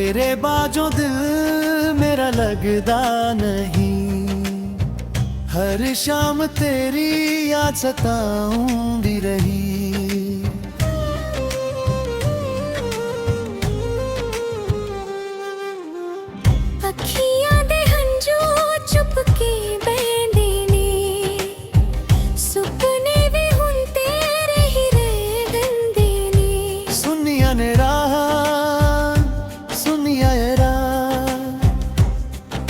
तेरे बाजों दिल मेरा लगदा नहीं। हर शाम तेरी याद सताऊंदी रही। अखियां दे हंझू चुप के बहंदे ने, सुपने भी हुण तेरे ही रह गंदे ने। सुनिया ने राह सुनिया ये राह,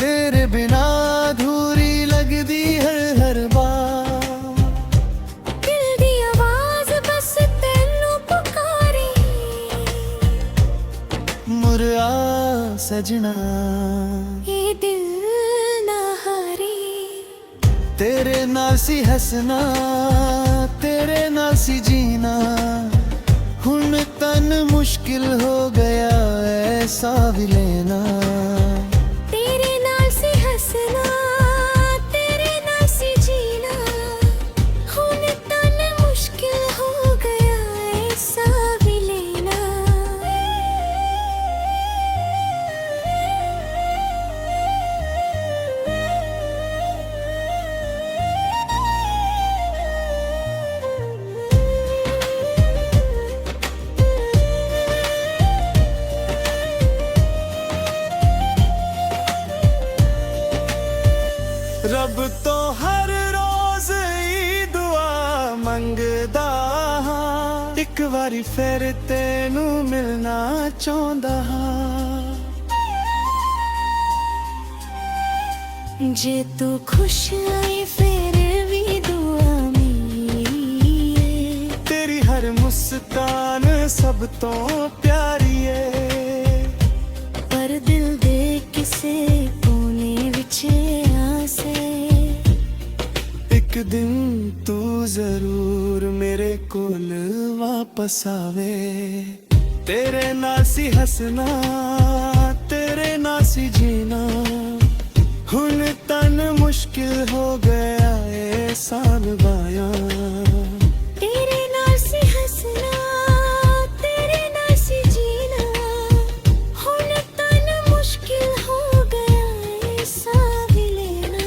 तेरे बिना अधूरी लगदी हर बार। दिल दी आवाज बस तेनू पुकारी, मुरआ सजना ये दिल ना हारे। तेरे नाल सी हसना, तेरे नाल सी जीना। हुण तन मुश्किल हो गया ऐसा भी लेना। तेरे नाल सी हसना, तेरे नाल सी जीना। हुण तन मुश्किल हो गया ऐसा भी लेना। रब तो हर रोज ई दुआ मंगदा हां, एक वारी फिर तेनू मिलना चाहुंदा हां। जे तू खुश आई फिर भी दुआ मेरी है। तेरी हर मुस्कान सब तो प्यारी है। पर दिल दे किसे कोने विच आसे। एक दिन तू जरूर मेरे कोल वापस आवे। तेरे नाल सी हसना, तेरे नाल सी जीना। हुण तन मुश्किल हो गया ए साल बाया। तेरे नाल सी हसना, तेरे नाल सी जीना। हुण तन मुश्किल हो गया ऐसा भी लेना।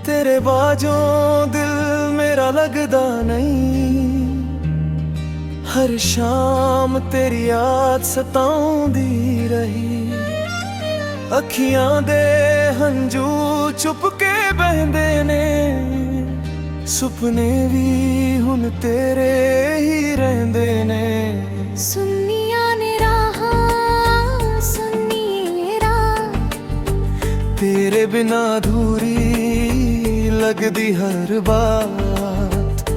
तेरे बाजों दिल मेरा लगदा नहीं। हर शाम तेरी याद सताऊंदी रही। अखियां दे हंझू चुप के बहंदे ने, सुपने भी हुण तेरे ही रहंदे ने। सुनिया ने राह सुनिए राह, तेरे बिना अधूरी लगदी हर बात।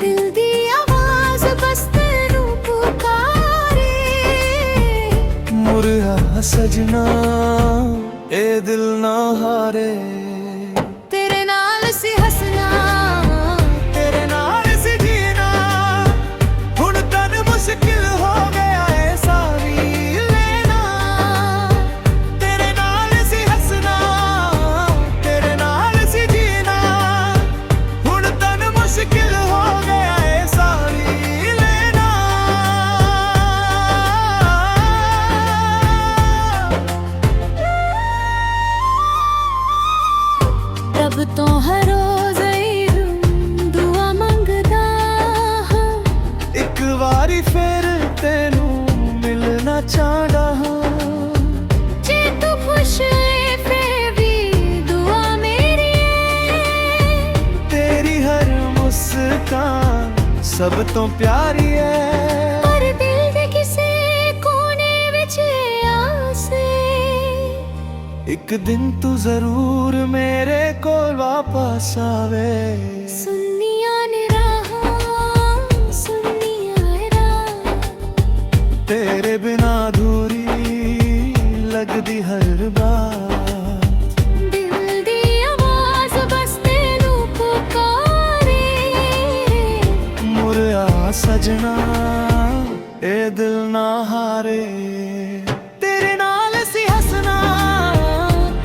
दिल दी आवाज बस तेनू पुकारे। मुरआ सजना ए दिल ना हारे। तेरे नाल सी हसना, तेरे नाल सी जीना। हुण तन मुश्किल हो गया ऐ सारी लेना। तेरे नाल सी हसना, तेरे नाल सी जीना। हुण तन मुश्किल हो गया ऐ सारी लेना। रब तो हर रोज दुआ मंगदा हां। एक वारी फिर तेनू मिलना चाहदा हां। जे तू खुश है फिर भी दुआ मेरी है। तेरी हर मुस्कान सब तो प्यारी है। पर दिल दे किसे कोने विच आसे। एक दिन तू जरूर मेरे कोल वापस आवे। सुनिया ने राह तेरे बिना अधूरी लगदी हर बात। दिल दी आवाज बस तेनू पुकारे। मुरिया सजना ए दिल ना हारे। तेरे नाल सी हसना,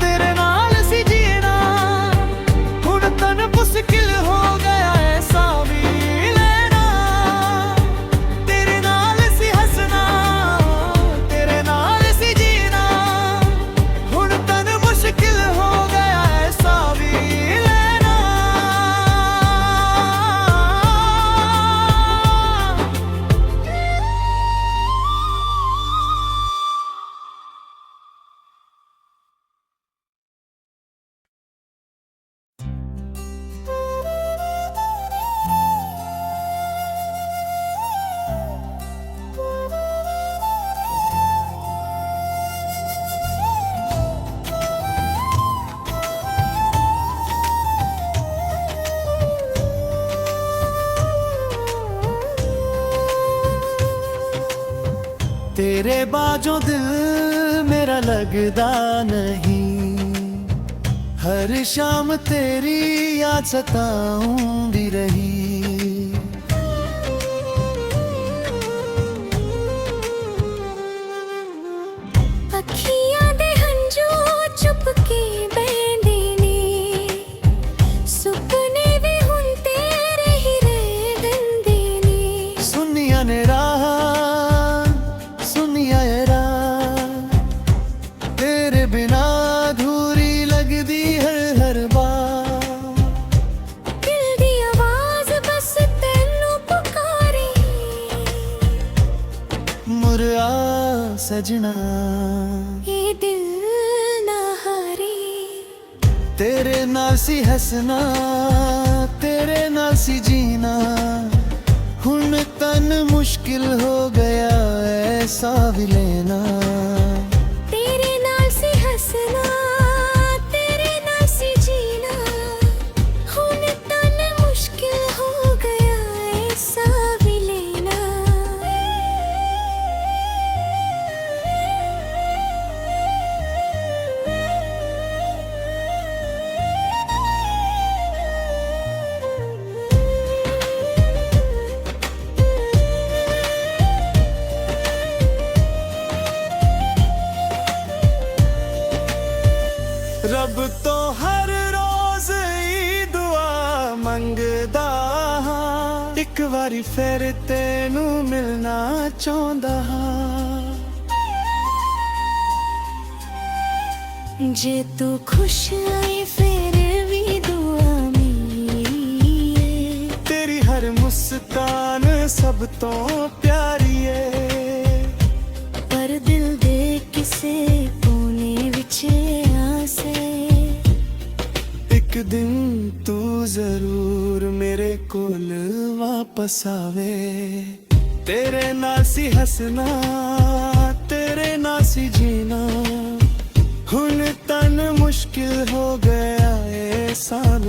तेरे नाल सी जीना, हुण तन मुश्किल हो गया ऐसा भी लेना। तेरे नाल सी हसना, तेरे नाल सी जीना, हुण तन मुश्किल हो गया ऐसा भी लेना। तेरे बाजों दिल मेरा लगदा नहीं। हर शाम तेरी याद सताऊंदी रही। अखियां दे हंझू चुप के बहंदे ने, सुपने भी हुण तेरे ही रह गंदे ने। सुनिया ने राह, सुनिया ये राह, तेरे बिना अधूरी लगदी हर बार। दिल दी आवाज बस तेनू पुकारे। मुरिया सजना ये दिल ना हारे। तेरे नाल सी हसना, तेरे नाल सी जीना, हुण तन मुश्किल हो गया ऐसा भी लेना। तेरे नाल सी हसना, तेरे नाल सी जीना, हुण तन मुश्किल हो गया ऐसा भी लेना। रब तो हर रोज ई दुआ मंगदा हां, एक वारी फिर तेनू मिलना चाहुंदा हां। जे तू खुश आए फिर भी दुआ मेरी है। तेरी हर मुस्कान सब तो प्यारी है। पर दिल दे किसे कोने विच आसे। एक दिन तू जरूर मेरे कोल वापस आवे। तेरे नाल सी हसना, तेरे नाल सी जीना, हुण तन मुश्किल हो गया ए साल